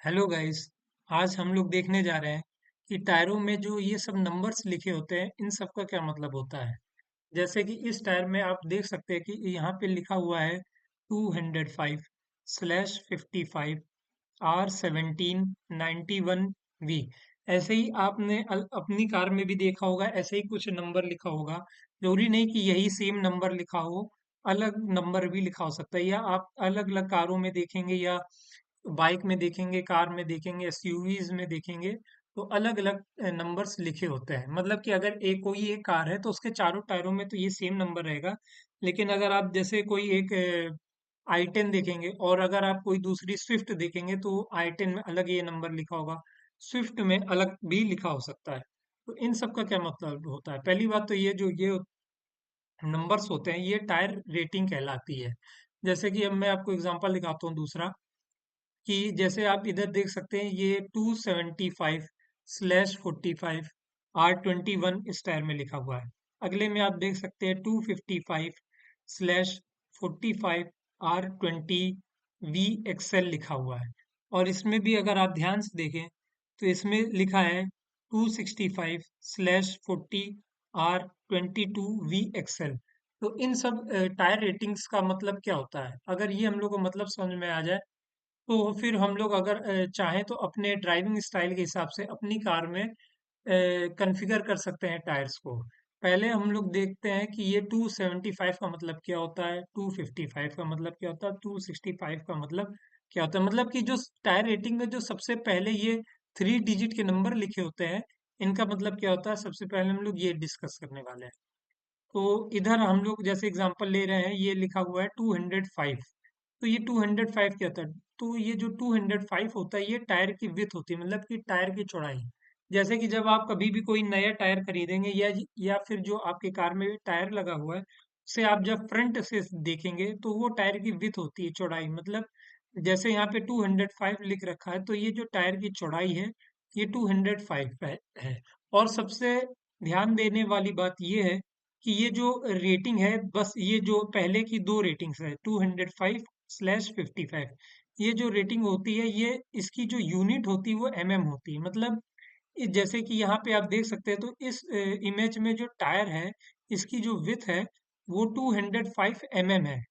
Hello guys. आज हम लोग देखने जा रहे हैं कि टायरों में जो ये सब नंबर्स लिखे होते हैं इन सब का क्या मतलब होता है। जैसे कि इस टायर में आप देख सकते हैं कि यहाँ पे लिखा हुआ है 205/55 R1791V। ऐसे ही आपने अपनी कार में भी देखा होगा, ऐसे ही कुछ नंबर लिखा होगा। जरूरी नहीं कि यही सेम नंबर लिखा हो, अलग नंबर भी लिखा हो सकता है, या आप अलग अलग कारों में देखेंगे या बाइक में देखेंगे, कार में देखेंगे, एसयूवीज में देखेंगे, तो अलग अलग नंबर्स लिखे होते हैं। मतलब कि अगर एक कोई एक कार है तो उसके चारों टायरों में तो ये सेम नंबर रहेगा। लेकिन अगर आप जैसे कोई एक आई टेन देखेंगे और अगर आप कोई दूसरी स्विफ्ट देखेंगे तो आई टेन में अलग ये नंबर लिखा होगा, स्विफ्ट में अलग भी लिखा हो सकता है। तो इन सब का क्या मतलब होता है? पहली बात तो ये नंबर्स होते हैं ये टायर रेटिंग कहलाती है। जैसे कि अब मैं आपको एग्जांपल दिखाता हूँ दूसरा, कि जैसे आप इधर देख सकते हैं ये 275/45 R21 इस टायर में लिखा हुआ है। अगले में आप देख सकते हैं 255/45 R20 VXL लिखा हुआ है। और इसमें भी अगर आप ध्यान से देखें तो इसमें लिखा है 265/40 R22 VXL। तो इन सब टायर रेटिंग्स का मतलब क्या होता है? अगर ये हम लोग को मतलब समझ में आ जाए तो फिर हम लोग अगर चाहें तो अपने ड्राइविंग स्टाइल के हिसाब से अपनी कार में कॉन्फ़िगर कर सकते हैं टायर्स को। पहले हम लोग देखते हैं कि ये 275 का मतलब क्या होता है, 255 का मतलब क्या होता है, 265 का मतलब क्या होता है। मतलब कि जो टायर रेटिंग में जो सबसे पहले ये 3 डिजिट के नंबर लिखे होते हैं, इनका मतलब क्या होता है, सबसे पहले हम लोग ये डिस्कस करने वाले हैं। तो इधर हम लोग जैसे एग्जांपल ले रहे हैं, ये लिखा हुआ है 205। तो ये 205 क्या होता है? तो ये जो 205 होता है ये टायर की विड्थ होती है, मतलब कि टायर की चौड़ाई। जैसे कि जब आप कभी भी कोई नया टायर खरीदेंगे या फिर जो आपके कार में टायर लगा हुआ है उसे आप जब फ्रंट से देखेंगे तो वो टायर की विड्थ होती है, चौड़ाई। मतलब जैसे यहाँ पे 205 लिख रखा है तो ये जो टायर की चौड़ाई है ये 205 है। और सबसे ध्यान देने वाली बात ये है कि ये जो रेटिंग है, बस ये जो पहले की दो रेटिंग्स है 205/55, ये जो रेटिंग होती है ये इसकी जो यूनिट होती है वो होती है। मतलब जैसे कि यहाँ पे आप देख सकते हैं तो इस इमेज में जो टायर है इसकी जो विथ है वो 205 है।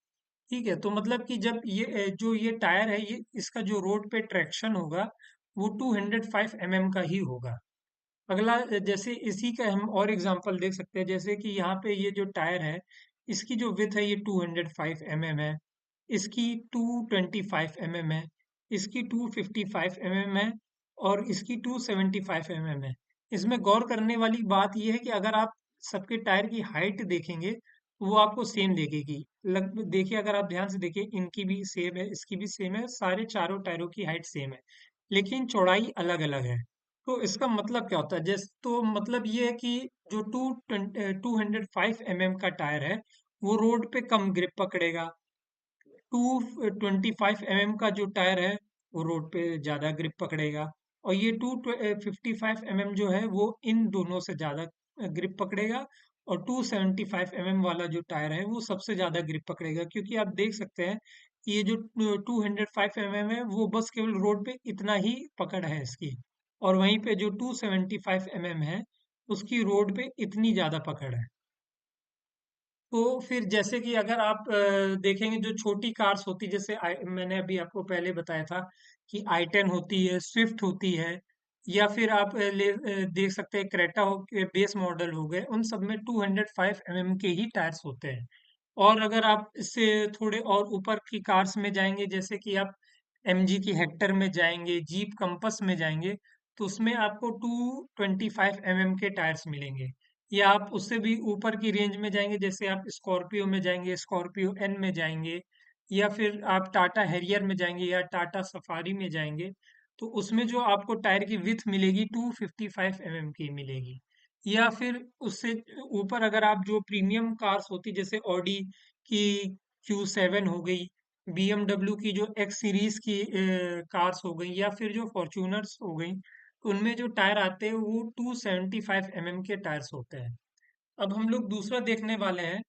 ठीक है, तो मतलब कि जब ये जो ये टायर है ये इसका जो रोड पे ट्रैक्शन होगा वो 205 का ही होगा। अगला जैसे इसी का हम और एग्जांपल देख सकते हैं, जैसे कि यहाँ पे ये जो टायर है इसकी जो विथ है ये 205 है, इसकी 225 है, इसकी 255 है, और इसकी 275 है। इसमें गौर करने वाली बात यह है कि अगर आप सबके टायर की हाइट देखेंगे तो वो आपको सेम दिखेगी। लग देखिए, अगर आप ध्यान से देखिए इनकी भी सेम है, इसकी भी सेम है, सारे चारों टायरों की हाइट सेम है, लेकिन चौड़ाई अलग अलग है। तो इसका मतलब क्या होता है? जैसे तो मतलब ये है कि जो 205 का टायर है वो रोड पे कम ग्रिप पकड़ेगा। 225 का जो टायर है वो रोड पे ज्यादा ग्रिप पकड़ेगा। और ये 255 जो है वो इन दोनों से ज्यादा ग्रिप पकड़ेगा। और 275 वाला जो टायर है वो सबसे ज्यादा ग्रिप पकड़ेगा, क्योंकि आप देख सकते हैं कि ये जो 205 है वो बस केवल रोड पे इतना ही पकड़ है इसकी, और वहीं पे जो 275 है उसकी रोड पे इतनी ज्यादा पकड़ है। तो फिर जैसे कि अगर आप देखेंगे जो छोटी कार्स होती, जैसे मैंने अभी आपको पहले बताया था कि आई टेन होती है, स्विफ्ट होती है, या फिर आप देख सकते हैं क्रेटा हो के बेस मॉडल हो गए, उन सब में 205 के ही टायर्स होते हैं। और अगर आप इससे थोड़े और ऊपर की कार्स में जाएंगे, जैसे कि आप एमजी की हेक्टर में जाएंगे, जीप कंपस में जाएंगे, तो उसमें आपको 225 के टायर्स मिलेंगे। या आप उससे भी ऊपर की रेंज में जाएंगे, जैसे आप स्कॉर्पियो में जाएंगे, स्कॉर्पियो एन में जाएंगे, या फिर आप टाटा हैरियर में जाएंगे या टाटा सफारी में जाएंगे, तो उसमें जो आपको टायर की विथ मिलेगी 255 की मिलेगी। या फिर उससे ऊपर अगर आप जो प्रीमियम कार्स होती, जैसे ऑडी की Q7 हो गई, BMW की जो एक्स सीरीज की कार्स हो गई, या फिर जो फॉर्च्यूनर्स हो गई, तो उनमें जो टायर आते हैं वो 275 के टायर्स होते हैं। अब हम लोग दूसरा देखने वाले हैं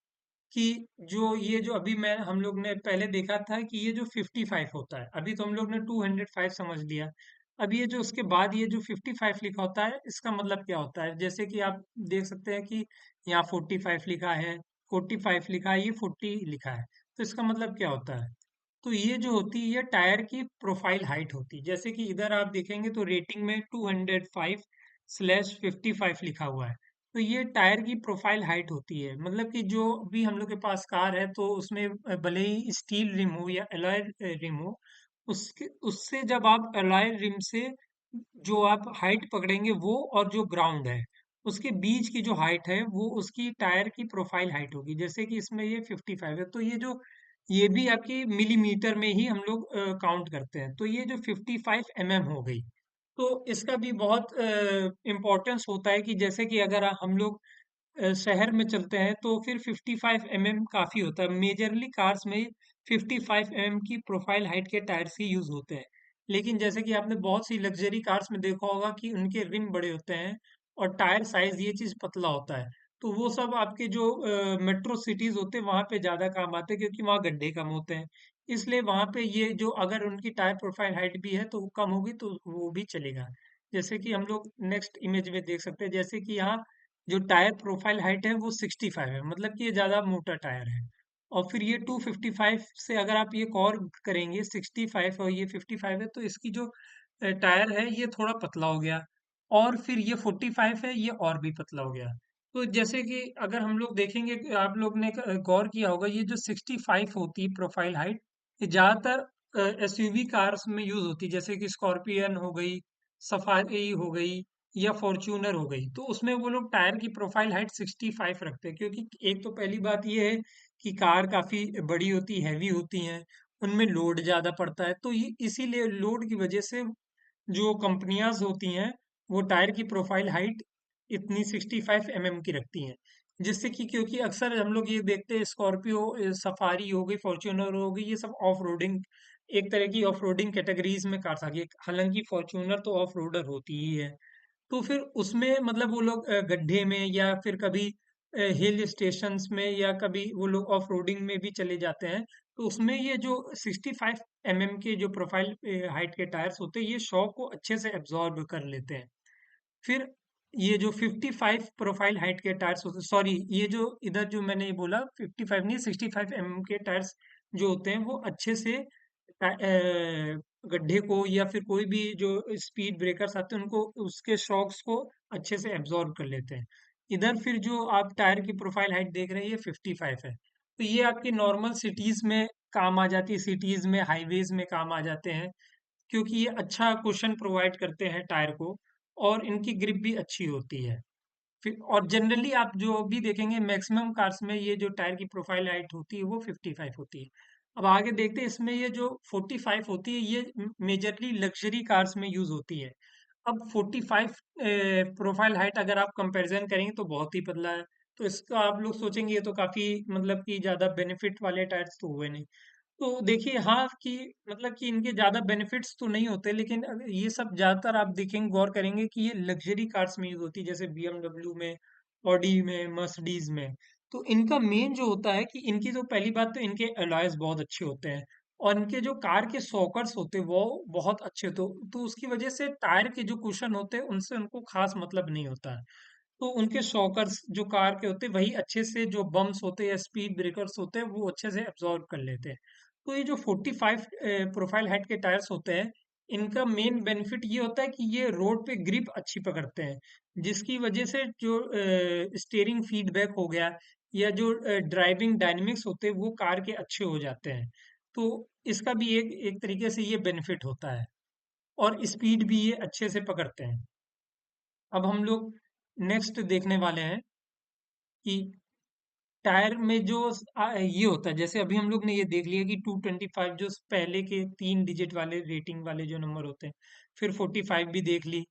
कि जो ये जो अभी मैं हम लोग ने पहले देखा था कि ये जो 55 होता है, अभी तो हम लोग ने 205 समझ लिया। अब ये जो उसके बाद ये जो 55 लिखा होता है, इसका मतलब क्या होता है? जैसे कि आप देख सकते हैं कि यहाँ 45 लिखा है, 45 लिखा है, ये 40 लिखा है। तो इसका मतलब क्या होता है? तो ये जो होती है, ये टायर की प्रोफाइल हाइट होती है। जैसे कि इधर आप देखेंगे तो रेटिंग में 205/55 लिखा हुआ है। तो ये टायर की प्रोफाइल हाइट होती है। मतलब कि जो भी हम लोग के पास कार है, तो उसमें भले ही स्टील रिम हो या एलॉय रिम हो, उसके उससे जब आप एलॉय रिम से जो आप हाइट पकड़ेंगे, वो और जो ग्राउंड है, उसके बीच की जो हाइट है, वो उसकी टायर की प्रोफाइल हाइट होगी। जैसे कि इसमें ये 55 है, तो ये भी आपकी मिलीमीटर में ही हम लोग काउंट करते हैं। तो ये जो 55 हो गई, तो इसका भी बहुत इम्पोर्टेंस होता है कि जैसे कि अगर हम लोग शहर में चलते हैं, तो फिर 55 काफी होता है। मेजरली कार्स में 55 की प्रोफाइल हाइट के टायर्स ही यूज होते हैं। लेकिन जैसे कि आपने बहुत सी लग्जरी कार्स में देखा होगा कि उनके रिम बड़े होते हैं और टायर साइज ये चीज पतला होता है। तो वो सब आपके जो मेट्रो सिटीज होते हैं, वहां पे ज्यादा काम आते हैं, क्योंकि वहां गड्ढे कम होते हैं। इसलिए वहां पे ये जो, अगर उनकी टायर प्रोफाइल हाइट भी है तो वो कम होगी, तो वो भी चलेगा। जैसे कि हम लोग नेक्स्ट इमेज में देख सकते हैं, जैसे कि यहाँ जो टायर प्रोफाइल हाइट है वो 65 है, मतलब कि ये ज्यादा मोटा टायर है। और फिर ये 255 से अगर आप ये और करेंगे, 65 और ये 55 है, तो इसकी जो टायर है ये थोड़ा पतला हो गया। और फिर ये 45 है, ये और भी पतला हो गया। तो जैसे कि अगर हम लोग देखेंगे कि आप लोग ने गौर किया होगा, ये जो 65 होती है प्रोफाइल हाइट, ये ज्यादातर एसयूवी कार्स में यूज होती है। जैसे कि स्कॉर्पियन हो गई, सफारी हो गई, या फॉर्च्यूनर हो गई, तो उसमें वो लोग टायर की प्रोफाइल हाइट 65 रखते हैं। क्योंकि एक तो पहली बात ये है कि कार काफी बड़ी होती, हैवी होती हैं, उनमें लोड ज्यादा पड़ता है। तो ये इसीलिए लोड की वजह से जो कंपनियां होती हैं, वो टायर की प्रोफाइल हाइट इतनी 65 की रखती हैं। जिससे कि, क्योंकि अक्सर हम लोग ये देखते हैं, स्कॉर्पियो, सफारी हो गई, फॉर्च्यूनर हो गई, ये सब ऑफ रोडिंग, एक तरह की ऑफ रोडिंग कैटेगरीज में कार्स आ गई। हालांकि फॉर्च्यूनर तो ऑफ रोडर होती ही है। तो फिर उसमें मतलब वो लोग गड्ढे में, या फिर कभी हिल स्टेशंस में, या कभी वो लोग ऑफ रोडिंग में भी चले जाते हैं। तो उसमें ये जो 65 के जो प्रोफाइल हाइट के टायर्स होते हैं, ये शॉक को अच्छे से एब्जॉर्ब कर लेते हैं। फिर ये जो 55 प्रोफाइल हाइट के टायर्स होते, सॉरी, ये जो इधर जो मैंने ये बोला 55 नहीं, 65 के टायर्स जो होते हैं, वो अच्छे से गड्ढे को, या फिर कोई भी जो स्पीड ब्रेकर्स आते हैं, उनको, उसके शॉक्स को अच्छे से एब्जॉर्ब कर लेते हैं। इधर फिर जो आप टायर की प्रोफाइल हाइट देख रहे हैं, ये 55 है। तो ये आपकी नॉर्मल सिटीज में काम आ जाती है, सिटीज में, हाईवेज में काम आ जाते हैं, क्योंकि ये अच्छा कुशन प्रोवाइड करते हैं टायर को, और इनकी ग्रिप भी अच्छी होती है। फिर और जनरली आप जो भी देखेंगे, मैक्सिमम कार्स में ये जो टायर की प्रोफाइल हाइट होती है, वो 55 होती है। अब आगे देखते हैं, इसमें ये जो 45 होती है, ये मेजरली लग्जरी कार्स में यूज होती है। अब 45 प्रोफाइल हाइट अगर आप कंपैरिजन करेंगे, तो बहुत ही पतला है। तो इसका आप लोग सोचेंगे ये तो काफी, मतलब कि ज्यादा बेनिफिट वाले टायर्स तो हुए नहीं। तो देखिए, हाँ, कि मतलब कि इनके ज़्यादा बेनिफिट्स तो नहीं होते, लेकिन ये सब ज़्यादातर आप देखेंगे, गौर करेंगे कि ये लग्जरी कार्स में यूज होती है, जैसे बीएमडब्ल्यू में, ऑडी में, मर्सिडीज में। तो इनका मेन जो होता है कि इनकी तो पहली बात तो इनके अलॉयज बहुत अच्छे होते हैं, और इनके जो कार के सॉकर्स होते हैं वो बहुत अच्छे। तो उसकी वजह से टायर के जो कुशन होते हैं, उनसे उनको खास मतलब नहीं होता है। तो उनके शॉकर्स जो कार के होते हैं, वही अच्छे से, जो बम्प्स होते हैं या स्पीड ब्रेकर्स होते हैं, वो अच्छे से एब्जॉर्ब कर लेते हैं। तो ये जो 45 प्रोफाइल हाइट के टायर्स होते हैं, इनका मेन बेनिफिट ये होता है कि ये रोड पे ग्रिप अच्छी पकड़ते हैं, जिसकी वजह से जो स्टीयरिंग फीडबैक हो गया, या जो ड्राइविंग डायनेमिक्स होते हैं, वो कार के अच्छे हो जाते हैं। तो इसका भी एक एक तरीके से ये बेनिफिट होता है, और स्पीड भी ये अच्छे से पकड़ते हैं। अब हम लोग नेक्स्ट देखने वाले हैं कि टायर में जो ये होता है, जैसे अभी हम लोग ने ये देख लिया कि 225 जो पहले के 3 डिजिट वाले रेटिंग वाले जो नंबर होते हैं, फिर 45 भी देख ली।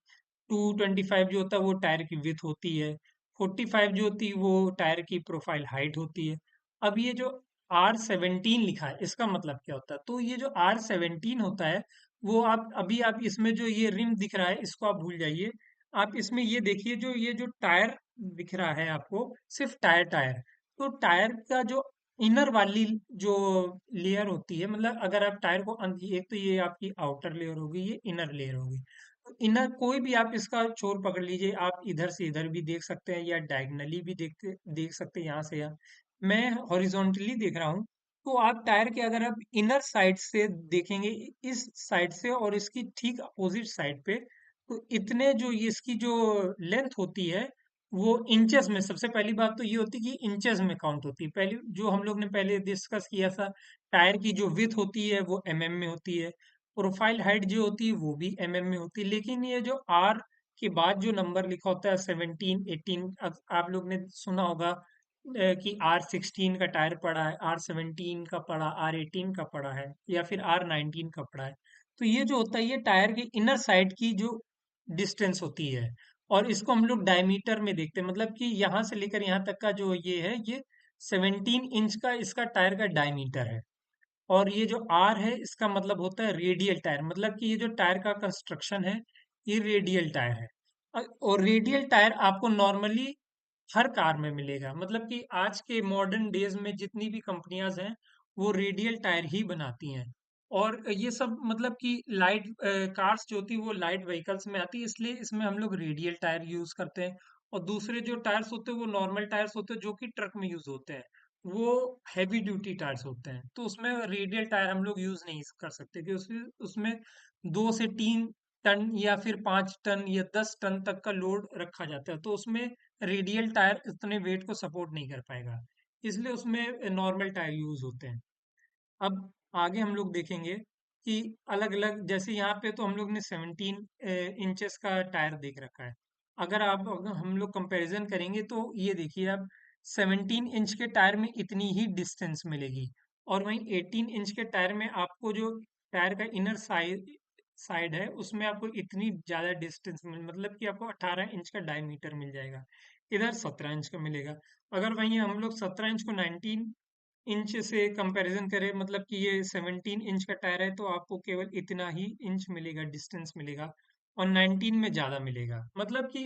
225 जो होता है वो टायर की विड्थ होती है, 45 जो होती है वो टायर की प्रोफाइल हाइट होती है। अब ये जो R17 लिखा है, इसका मतलब क्या होता है? तो ये जो R17 होता है, वो आप इसमें जो ये रिम दिख रहा है, इसको आप भूल जाइए। आप इसमें ये देखिए, जो ये जो टायर दिख रहा है आपको, सिर्फ टायर टायर, तो टायर का जो इनर वाली जो लेयर होती है, मतलब अगर आप टायर को एक तो ये आपकी आउटर लेयर होगी, ये इनर लेयर होगी। तो इनर कोई भी आप इसका छोर पकड़ लीजिए, आप इधर से इधर भी देख सकते हैं या डायगनली भी देख सकते हैं, यहाँ से यहाँ। मैं हॉरिजॉन्टली देख रहा हूँ। तो आप टायर के अगर आप इनर साइड से देखेंगे, इस साइड से और इसकी ठीक अपोजिट साइड पे, तो इतने जो ये इसकी जो लेंथ होती है, वो इंचेस में, सबसे पहली बात तो ये होती है कि इंचेस में काउंट होती है। पहले जो हम लोग ने पहले डिस्कस किया था, टायर की जो विड्थ होती है वो एमएम में होती है, प्रोफाइल हाइट जो होती है वो भी एमएम में होती है। लेकिन ये जो आर के बाद जो नंबर लिखा होता है 17 18, आप लोग ने सुना होगा कि R16 का टायर पड़ा है, R17 का पड़ा, R18 का पड़ा है, या फिर R19 का पड़ा है। तो ये जो होता है, ये टायर के इनर साइड की जो डिस्टेंस होती है, और इसको हम लोग डायमीटर में देखते हैं। मतलब कि यहाँ से लेकर यहाँ तक का जो ये है, ये 17 इंच का इसका टायर का डायमीटर है। और ये जो आर है, इसका मतलब होता है रेडियल टायर, मतलब कि ये जो टायर का कंस्ट्रक्शन है, ये रेडियल टायर है। और रेडियल टायर आपको नॉर्मली हर कार में मिलेगा। मतलब कि आज के मॉडर्न डेज में जितनी भी कंपनियां हैं, वो रेडियल टायर ही बनाती हैं। और ये सब मतलब कि लाइट कार्स जो होती है वो लाइट व्हीकल्स में आती है, इसलिए इसमें हम लोग रेडियल टायर यूज करते हैं। और दूसरे जो टायर्स होते हैं वो नॉर्मल टायर्स होते हैं, जो कि ट्रक में यूज होते हैं, वो हैवी ड्यूटी टायर्स होते हैं। तो उसमें रेडियल टायर हम लोग यूज नहीं कर सकते, कि उसमें उसमें 2 से 3 टन या फिर 5 टन या 10 टन तक का लोड रखा जाता है। तो उसमें रेडियल टायर इतने वेट को सपोर्ट नहीं कर पाएगा, इसलिए उसमें नॉर्मल टायर यूज होते हैं। अब आगे हम लोग देखेंगे कि अलग अलग, जैसे यहाँ पे तो हम लोग ने 17 इंचेस का टायर देख रखा है। अगर हम लोग कंपैरिजन करेंगे, तो ये देखिए अब 17 इंच के टायर में इतनी ही डिस्टेंस मिलेगी, और वहीं 18 इंच के टायर में आपको जो टायर का इनर साइड साइड है, उसमें आपको इतनी ज्यादा डिस्टेंस मतलब कि आपको 18 इंच का डायमीटर मिल जाएगा, इधर 17 इंच का मिलेगा। अगर वहीं हम लोग 17 इंच को 19 इंच से कंपैरिजन करें, मतलब कि ये 17 इंच का टायर है, तो आपको केवल इतना ही इंच मिलेगा, डिस्टेंस मिलेगा, और 19 में ज्यादा मिलेगा। मतलब कि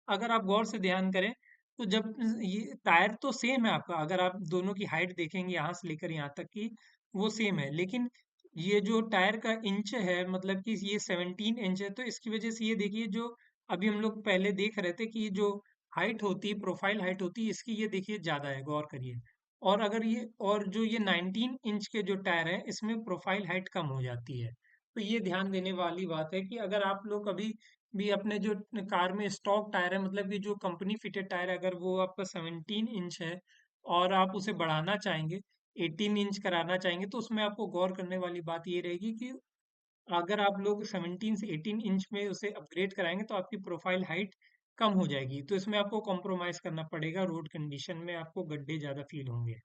अगर आप गौर से ध्यान करें, तो जब ये टायर तो सेम है आपका, अगर आप दोनों की हाइट देखेंगे यहाँ से लेकर यहाँ तक की, वो सेम है, लेकिन ये जो टायर का इंच है, मतलब कि ये 17 इंच है, तो इसकी वजह से ये देखिए, जो अभी हम लोग पहले देख रहे थे कि ये जो हाइट होती है, प्रोफाइल हाइट होती है इसकी, ये देखिए ज्यादा है, गौर करिए। और अगर ये, और जो ये 19 इंच के जो टायर है, इसमें प्रोफाइल हाइट कम हो जाती है। तो ये ध्यान देने वाली बात है कि अगर आप लोग कभी भी अपने जो कार में स्टॉक टायर है, मतलब कि जो कंपनी फिटेड टायर है, अगर वो आपका 17 इंच है और आप उसे बढ़ाना चाहेंगे, 18 इंच कराना चाहेंगे, तो उसमें आपको गौर करने वाली बात ये रहेगी कि अगर आप लोग 17 से 18 इंच में उसे अपग्रेड कराएंगे, तो आपकी प्रोफाइल हाइट कम हो जाएगी। तो इसमें आपको कॉम्प्रोमाइज करना पड़ेगा, रोड कंडीशन में आपको गड्ढे ज्यादा फील होंगे।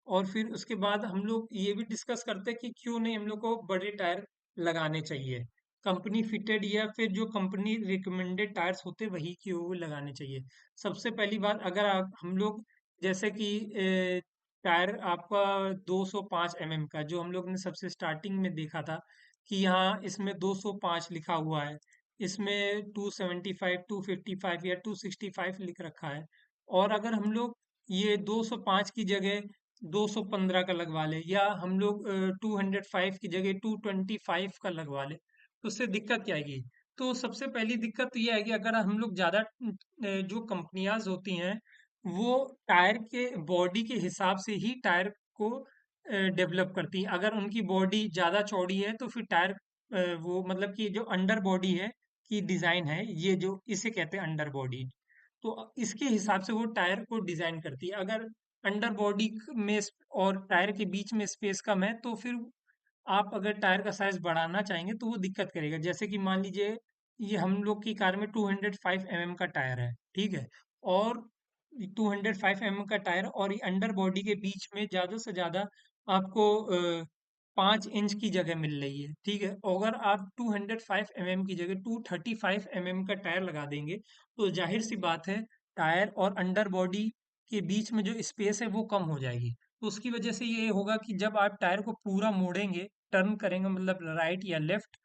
और फिर उसके बाद हम लोग ये भी डिस्कस करते हैं कि क्यों नहीं हम लोग को बड़े टायर लगाने चाहिए। कंपनी फिटेड या फिर जो कंपनी रिकमेंडेड टायर्स होते हैं, वही क्यों लगाने चाहिए। सबसे पहली बात, अगर हम लोग, जैसे कि टायर आपका 205 एमएम का, जो हम लोग ने सबसे स्टार्टिंग में देखा था कि यहाँ इसमें 205 लिखा हुआ है, इसमें 275 255 या 265 लिख रखा है। और अगर हम लोग ये 205 की जगह 215 का लगवा ले, या हम लोग 205 की जगह 225 का लगवा ले, तो उससे दिक्कत क्या आएगी। तो सबसे पहली दिक्कत तो ये आएगी, अगर हम लोग ज्यादा जो कंपनियां होती हैं, वो टायर के बॉडी के हिसाब से ही टायर को डेवलप करती हैं। अगर उनकी बॉडी ज्यादा चौड़ी है, तो फिर टायर वो मतलब कि जो अंडर बॉडी है की डिजाइन है, ये जो इसे कहते हैं अंडर बॉडी, तो इसके हिसाब से वो टायर को डिजाइन करती है। अगर अंडर बॉडी में और टायर के बीच में स्पेस कम है, तो फिर आप अगर टायर का साइज बढ़ाना चाहेंगे, तो वो दिक्कत करेगा। जैसे कि मान लीजिए, ये हम लोग की कार में 205 एमएम का टायर है, ठीक है, और 205 एमएम का टायर और ये अंडर बॉडी के बीच में ज्यादा से ज्यादा आपको 5 इंच की जगह मिल रही है, ठीक है। अगर आप 205 एमएम की जगह 235 एमएम का टायर लगा देंगे, तो जाहिर सी बात है, टायर और अंडर बॉडी के बीच में जो स्पेस है वो कम हो जाएगी। तो उसकी वजह से ये होगा कि जब आप टायर को पूरा मोड़ेंगे, टर्न करेंगे, मतलब राइट या लेफ्ट,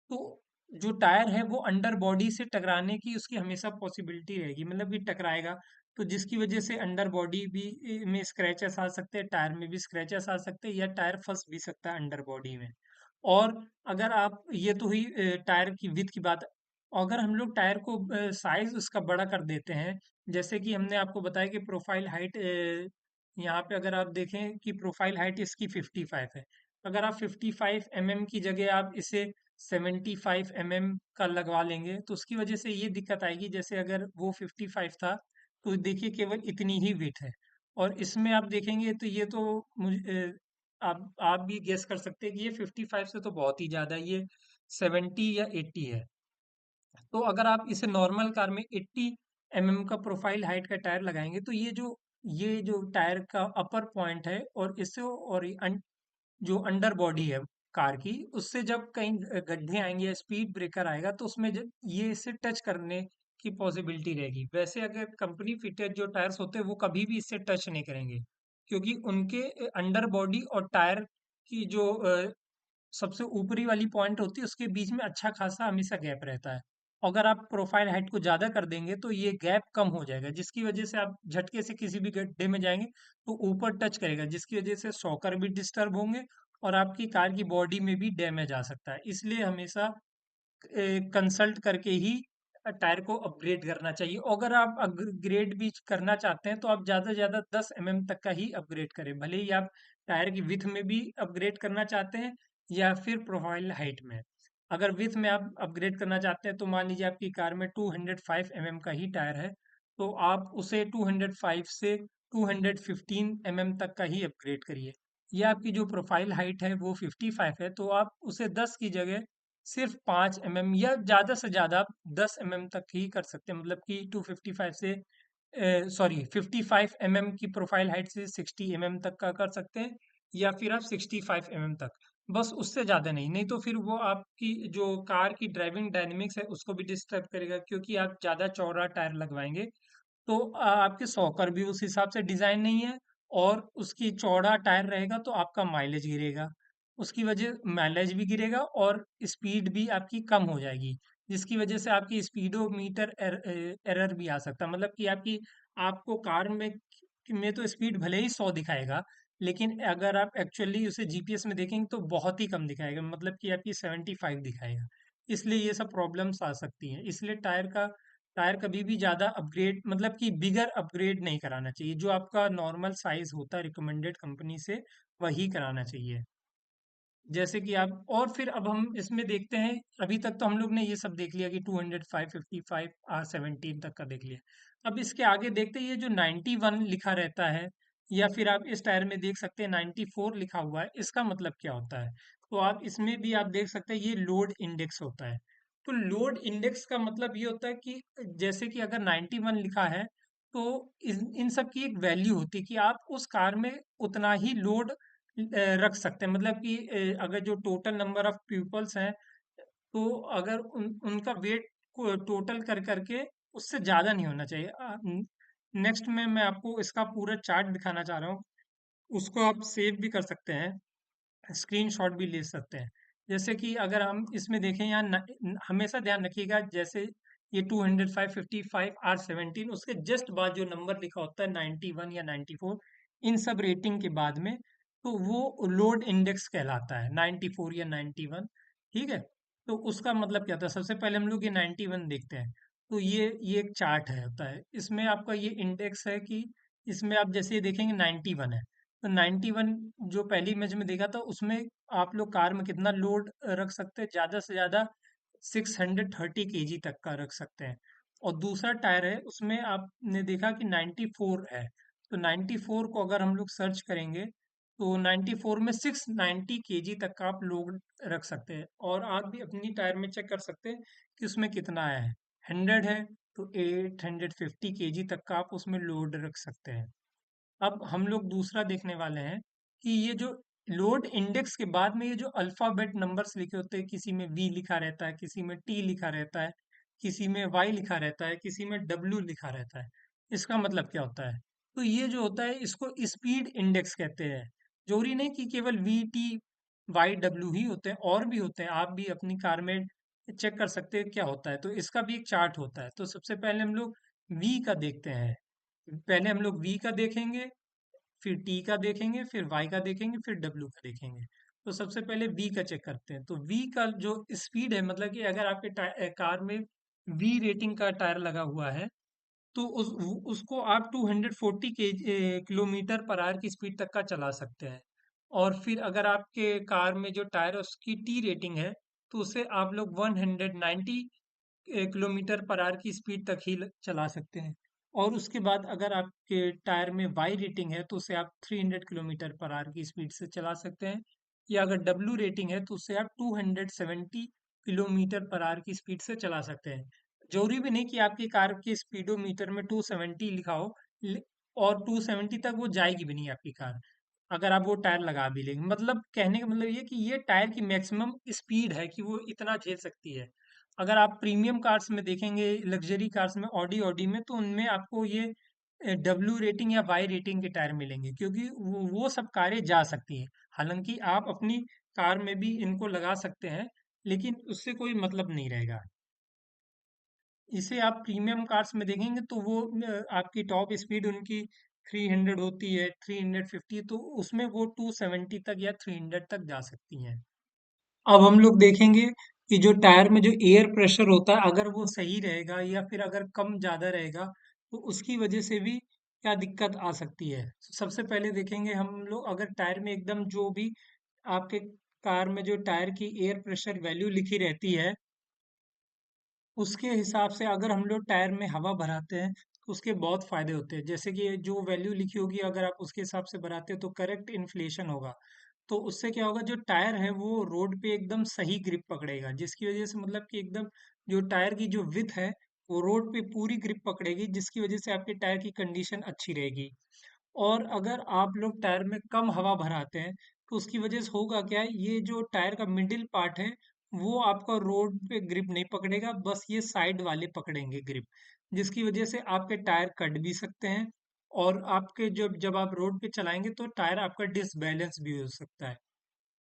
तो जो टायर है वो अंडर बॉडी से टकराने की उसकी हमेशा पॉसिबिलिटी रहेगी, मतलब कि टकराएगा। तो जिसकी वजह से अंडर बॉडी भी में स्क्रैचेस आ सकते हैं, टायर में भी स्क्रैचेस आ सकते हैं, या टायर फंस भी सकता है अंडर बॉडी में। और अगर आप, ये तो हुई टायर की विड्थ की बात। अगर हम लोग टायर को साइज उसका बड़ा कर देते हैं, जैसे कि हमने आपको बताया कि प्रोफाइल हाइट, यहाँ पे अगर आप देखें कि प्रोफाइल हाइट इसकी 55 है। अगर आप 55 mm की जगह आप इसे 75 mm का लगवा लेंगे, तो उसकी वजह से ये दिक्कत आएगी, जैसे अगर वो 55 था, तो देखिए केवल इतनी ही विड्थ है। और इसमें आप देखेंगे तो ये तो मुझे आप भी गेस कर सकते हैं कि ये 55 से तो बहुत ही ज्यादा, ये 70 या 80 है। तो अगर आप इसे नॉर्मल कार में 80 mm का प्रोफाइल हाइट का टायर लगाएंगे, तो ये जो टायर का अपर पॉइंट है, और इससे और जो अंडर बॉडी है कार की, उससे जब कहीं गड्ढे आएंगे या स्पीड ब्रेकर आएगा, तो उसमें जब ये इससे टच करने की पॉसिबिलिटी रहेगी। वैसे अगर कंपनी फिटेड जो टायर्स होते हैं वो कभी भी इससे टच नहीं करेंगे, क्योंकि उनके अंडर बॉडी और टायर की जो सबसे ऊपरी वाली पॉइंट होती है, उसके बीच में अच्छा खासा हमेशा गैप रहता है। अगर आप प्रोफाइल हाइट को ज़्यादा कर देंगे, तो ये गैप कम हो जाएगा, जिसकी वजह से आप झटके से किसी भी गड्ढे में जाएंगे तो ऊपर टच करेगा, जिसकी वजह से शॉकर भी डिस्टर्ब होंगे और आपकी कार की बॉडी में भी डैमेज आ सकता है। इसलिए हमेशा कंसल्ट करके ही टायर को अपग्रेड करना चाहिए। अगर आप अपग्रेड भी करना चाहते हैं, तो आप ज़्यादा से ज़्यादा 10 mm तक का ही अपग्रेड करें, भले ही आप टायर की विड्थ में भी अपग्रेड करना चाहते हैं या फिर प्रोफाइल हाइट में। अगर विड्थ में आप अपग्रेड करना चाहते हैं, तो मान लीजिए आपकी कार में 205 mm का ही टायर है, तो आप उसे 205 से 215 mm तक का ही अपग्रेड करिए। या आपकी जो प्रोफाइल हाइट है वो 55 है, तो आप उसे 10 की जगह सिर्फ 5 mm या ज़्यादा से ज़्यादा आप 10 mm तक ही कर सकते हैं। मतलब कि 255 से, सॉरी, 55 mm की प्रोफाइल हाइट से 60 mm तक का कर सकते हैं, या फिर आप 65 mm तक। बस उससे ज़्यादा नहीं, नहीं तो फिर वो आपकी जो कार की ड्राइविंग डायनेमिक्स है उसको भी डिस्टर्ब करेगा, क्योंकि आप ज़्यादा चौड़ा टायर लगवाएंगे, तो आपके सॉकर भी उस हिसाब से डिजाइन नहीं है, और उसकी चौड़ा टायर रहेगा तो आपका माइलेज गिरेगा। उसकी वजह माइलेज भी गिरेगा और स्पीड भी आपकी कम हो जाएगी, जिसकी वजह से आपकी स्पीडोमीटर एरर भी आ सकता है। मतलब कि आपको कार में तो स्पीड भले ही 100 दिखाएगा, लेकिन अगर आप एक्चुअली उसे जीपीएस में देखेंगे तो बहुत ही कम दिखाएगा, मतलब कि आपकी 75 दिखाएगा। इसलिए ये सब प्रॉब्लम्स आ सकती हैं। इसलिए टायर कभी भी ज़्यादा अपग्रेड, मतलब कि बिगर अपग्रेड नहीं कराना चाहिए। जो आपका नॉर्मल साइज होता है रिकमेंडेड कंपनी से, वही कराना चाहिए। जैसे कि आप, और फिर अब हम इसमें देखते हैं, अभी तक तो हम लोग ने ये सब देख लिया कि 205, 55, R17 तक का देख लिया। अब इसके आगे देखते हैं, ये जो 91 लिखा रहता है, या फिर आप इस टायर में देख सकते हैं 94 लिखा हुआ है, इसका मतलब क्या होता है? तो आप इसमें भी आप देख सकते हैं, ये लोड इंडेक्स होता है। तो लोड इंडेक्स का मतलब ये होता है कि जैसे कि अगर 91 लिखा है, तो इन सब की एक वैल्यू होती है कि आप उस कार में उतना ही लोड रख सकते हैं। मतलब कि अगर जो टोटल नंबर ऑफ पीपल्स हैं, तो अगर उनका वेट को टोटल कर करके उससे ज़्यादा नहीं होना चाहिए। नेक्स्ट में मैं आपको इसका पूरा चार्ट दिखाना चाह रहा हूँ, उसको आप सेव भी कर सकते हैं, स्क्रीनशॉट भी ले सकते हैं। जैसे कि अगर हम इसमें देखें, यहाँ हमेशा ध्यान रखिएगा, जैसे ये 205, 55, R17, उसके जस्ट बाद जो नंबर लिखा होता है 91 या 94, इन सब रेटिंग के बाद में, तो वो लोड इंडेक्स कहलाता है, 94 या 91। ठीक है, तो उसका मतलब क्या होता है? सबसे पहले हम लोग ये 91 देखते हैं। तो ये एक चार्ट है, होता है, इसमें आपका ये इंडेक्स है कि इसमें आप जैसे ये देखेंगे 91 है, तो 91 जो पहली इमेज में देखा था, उसमें आप लोग कार में कितना लोड रख सकते हैं? ज्यादा से ज्यादा 630 kg तक का रख सकते हैं। और दूसरा टायर है, उसमें आपने देखा कि 94 है। तो 94 को अगर हम लोग सर्च करेंगे, तो 94 में 690 kg तक का आप लोड रख सकते हैं। और आप भी अपनी टायर में चेक कर सकते हैं कि उसमें कितना आया है। 100 है, तो 850 kg तक का आप उसमें लोड रख सकते हैं। अब हम लोग दूसरा देखने वाले हैं कि ये जो लोड इंडेक्स के बाद में ये जो अल्फाबेट नंबर्स लिखे होते हैं, किसी में वी लिखा रहता है, किसी में टी लिखा रहता है, किसी में वाई लिखा रहता है, किसी में डब्ल्यू लिखा रहता है, इसका मतलब क्या होता है? तो ये जो होता है, इसको स्पीड इंडेक्स कहते हैं। जरूरी नहीं कि केवल वी टी वाई डब्ल्यू ही होते हैं, और भी होते हैं। आप भी अपनी कार में चेक कर सकते हैं क्या होता है। तो इसका भी एक चार्ट होता है। तो सबसे पहले हम लोग वी का देखते हैं। पहले हम लोग वी का देखेंगे, फिर टी का देखेंगे, फिर वाई का देखेंगे, फिर डब्ल्यू का देखेंगे। तो सबसे पहले वी का चेक करते हैं। तो वी का जो स्पीड है, मतलब कि अगर आपके कार में वी रेटिंग का टायर लगा हुआ है, तो उसको आप 240 किलोमीटर पर आवर की स्पीड तक का चला सकते हैं। और फिर अगर आपके कार में जो टायर है उसकी टी रेटिंग है, तो उसे आप लोग 190 किलोमीटर पर आवर की स्पीड तक ही चला सकते हैं। और उसके बाद अगर आपके टायर में वाई रेटिंग है, तो उसे आप 300 किलोमीटर पर आवर की स्पीड से चला सकते हैं। या अगर डब्ल्यू रेटिंग है, तो उसे आप 270 किलोमीटर पर आवर की स्पीड से चला सकते हैं। जरूरी भी नहीं कि आपकी कार के स्पीडोमीटर में 270 लिखा हो, ले- और 270 तक वो जाएगी भी नहीं आपकी कार, अगर आप वो टायर लगा भी लेंगे। मतलब कहने का मतलब ये कि ये टायर की मैक्सिमम स्पीड है कि वो इतना झेल सकती है। अगर आप प्रीमियम कार्स में देखेंगे, लग्जरी कार्स में, ऑडी ऑडी में, तो उनमें आपको ये डब्ल्यू रेटिंग या वाई रेटिंग के टायर मिलेंगे, क्योंकि वो सब कारें जा सकती हैं। हालांकि आप अपनी कार में भी इनको लगा सकते हैं, लेकिन उससे कोई मतलब नहीं रहेगा। इसे आप प्रीमियम कार्स में देखेंगे तो वो आपकी टॉप स्पीड उनकी 300 होती है, 350, तो उसमें वो 270 तक या 300 तक जा सकती हैं। अब हम लोग देखेंगे कि जो टायर में जो एयर प्रेशर होता है, अगर वो सही रहेगा या फिर अगर कम ज़्यादा रहेगा, तो उसकी वजह से भी क्या दिक्कत आ सकती है। सबसे पहले देखेंगे हम लोग, अगर टायर में एकदम जो भी आपके कार में जो टायर की एयर प्रेशर वैल्यू लिखी रहती है, उसके हिसाब से अगर हम लोग टायर में हवा भराते हैं, तो उसके बहुत फायदे होते हैं। जैसे कि जो वैल्यू लिखी होगी, अगर आप उसके हिसाब से भराते हैं तो करेक्ट इन्फ्लेशन होगा। तो उससे क्या होगा, जो टायर है वो रोड पे एकदम सही ग्रिप पकड़ेगा, जिसकी वजह से मतलब कि एकदम जो टायर की जो विड्थ है, वो रोड पे पूरी ग्रिप पकड़ेगी, जिसकी वजह से आपके टायर की कंडीशन अच्छी रहेगी। और अगर आप लोग टायर में कम हवा भराते हैं, तो उसकी वजह से होगा क्या, ये जो टायर का मिडिल पार्ट है, वो आपका रोड पे ग्रिप नहीं पकड़ेगा, बस ये साइड वाले पकड़ेंगे ग्रिप, जिसकी वजह से आपके टायर कट भी सकते हैं। और आपके जब जब आप रोड पे चलाएंगे तो टायर आपका डिसबैलेंस भी हो सकता है।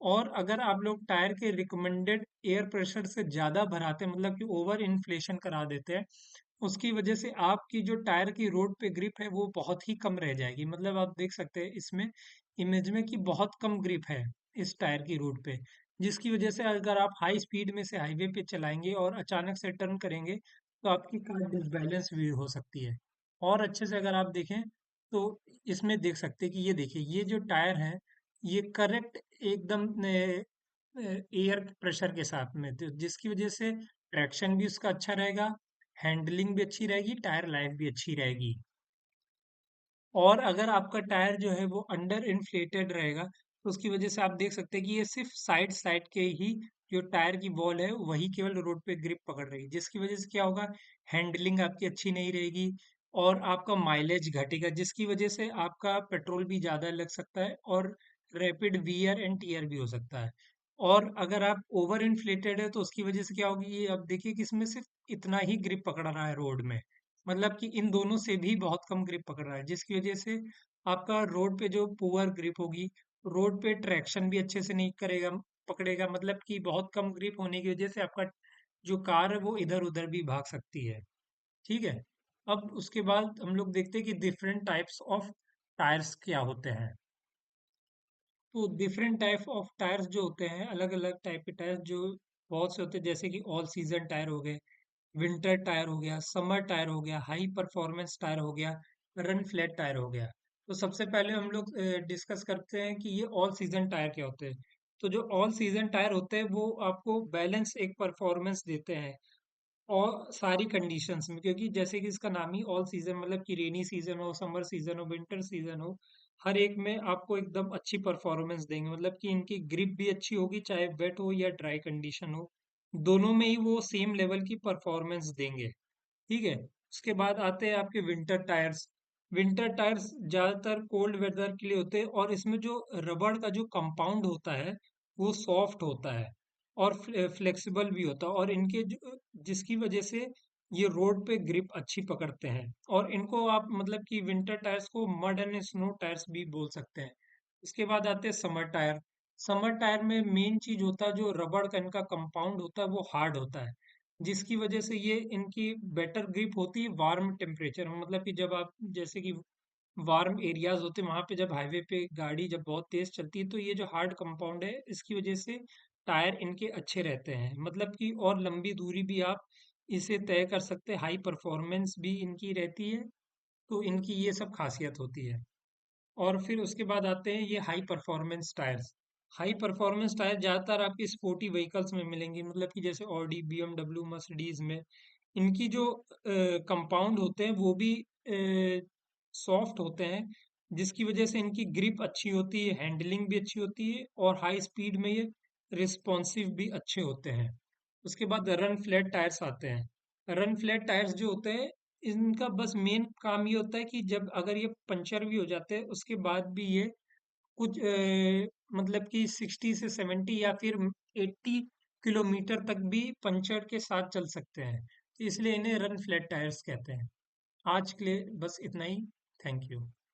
और अगर आप लोग टायर के रिकमेंडेड एयर प्रेशर से ज़्यादा भराते हैं, मतलब कि ओवर इन्फ्लेशन करा देते हैं, उसकी वजह से आपकी जो टायर की रोड पे ग्रिप है वो बहुत ही कम रह जाएगी। मतलब आप देख सकते हैं इसमें इमेज में कि बहुत कम ग्रिप है इस टायर की रोड पे, जिसकी वजह से अगर आप हाई स्पीड में से हाईवे पे चलाएंगे और अचानक से टर्न करेंगे, तो आपकी कार डिसबैलेंस भी हो सकती है। और अच्छे से अगर आप देखें तो इसमें देख सकते हैं कि ये देखिए, ये जो टायर है, ये करेक्ट एकदम एयर प्रेशर के साथ में, तो जिसकी वजह से ट्रैक्शन भी उसका अच्छा रहेगा, हैंडलिंग भी अच्छी रहेगी, टायर लाइफ भी अच्छी रहेगी। और अगर आपका टायर जो है वो अंडर इन्फ्लेटेड रहेगा, तो उसकी वजह से आप देख सकते हैं कि ये सिर्फ साइड साइड के ही जो टायर की बॉल है वही केवल रोड पे ग्रिप पकड़ रही है, जिसकी वजह से क्या होगा, हैंडलिंग आपकी अच्छी नहीं रहेगी, और आपका माइलेज घटेगा, जिसकी वजह से आपका पेट्रोल भी ज़्यादा लग सकता है, और रैपिड वियर एंड टीयर भी हो सकता है। और अगर आप ओवर इन्फ्लेटेड है, तो उसकी वजह से क्या होगी, ये अब देखिए कि इसमें सिर्फ इतना ही ग्रिप पकड़ रहा है रोड में, मतलब कि इन दोनों से भी बहुत कम ग्रिप पकड़ रहा है, जिसकी वजह से आपका रोड पे जो पुअर ग्रिप होगी, रोड पे ट्रैक्शन भी अच्छे से नहीं करेगा, पकड़ेगा, मतलब कि बहुत कम ग्रिप होने की वजह से आपका जो कार है वो इधर उधर भी भाग सकती है। ठीक है। अब उसके बाद हम लोग देखते हैं कि डिफरेंट टाइप्स ऑफ टायर्स क्या होते हैं। तो डिफरेंट टाइप ऑफ टायर्स जो होते हैं, अलग अलग टाइप के टायर्स जो बहुत से होते हैं, जैसे कि ऑल सीजन टायर हो गए, विंटर टायर हो गया, समर टायर हो गया, हाई परफॉर्मेंस टायर हो गया, रन फ्लैट टायर हो गया। तो सबसे पहले हम लोग डिस्कस करते हैं कि ये ऑल सीजन टायर क्या होते हैं। तो जो ऑल सीजन टायर होते हैं वो आपको बैलेंस एक परफॉर्मेंस देते हैं और सारी कंडीशंस में, क्योंकि जैसे कि इसका नाम ही ऑल सीजन, मतलब कि रेनी सीजन हो, समर सीजन हो, विंटर सीजन हो, हर एक में आपको एकदम अच्छी परफॉर्मेंस देंगे, मतलब कि इनकी ग्रिप भी अच्छी होगी, चाहे वेट हो या ड्राई कंडीशन हो, दोनों में ही वो सेम लेवल की परफॉर्मेंस देंगे। ठीक है। उसके बाद आते हैं आपके विंटर टायर्स। विंटर टायर्स ज़्यादातर कोल्ड वेदर के लिए होते हैं, और इसमें जो रबड़ का जो कंपाउंड होता है वो सॉफ्ट होता है और फ्लेक्सिबल भी होता है, और इनके जिसकी वजह से ये रोड पे ग्रिप अच्छी पकड़ते हैं। और इनको आप मतलब कि विंटर टायर्स को मड एंड स्नो टायर्स भी बोल सकते हैं। इसके बाद आते हैं समर टायर। समर टायर में मेन चीज होता है, जो रबड़ का इनका कंपाउंड होता है वो हार्ड होता है, जिसकी वजह से ये इनकी बेटर ग्रिप होती है वार्म टेम्परेचर में। मतलब कि जब आप जैसे कि वार्म एरियाज होते हैं वहां पे जब हाईवे पे गाड़ी जब बहुत तेज चलती है तो ये जो हार्ड कंपाउंड है इसकी वजह से टायर इनके अच्छे रहते हैं। मतलब कि और लंबी दूरी भी आप इसे तय कर सकते हैं, हाई परफॉर्मेंस भी इनकी रहती है। तो इनकी ये सब खासियत होती है। और फिर उसके बाद आते हैं ये high performance tyres. High performance tyre ज़्यादातर आपके स्पोर्टी व्हीकल्स में मिलेंगी, मतलब कि जैसे ऑडी, बीएमडब्ल्यू, मर्सिडीज में। इनकी जो कंपाउंड होते हैं वो भी सॉफ्ट होते हैं, जिसकी वजह से इनकी ग्रिप अच्छी होती है, हैंडलिंग भी अच्छी होती है और हाई स्पीड में ये रिस्पॉन्सिव भी अच्छे होते हैं। उसके बाद रन फ्लैट टायर्स आते हैं। रन फ्लैट टायर्स जो होते हैं इनका बस मेन काम ये होता है कि जब अगर ये पंचर भी हो जाते हैं उसके बाद भी ये कुछ मतलब कि 60 से 70 या फिर 80 किलोमीटर तक भी पंचर के साथ चल सकते हैं। तो इसलिए इन्हें रन फ्लैट टायर्स कहते हैं। आज के लिए बस इतना ही। Thank you.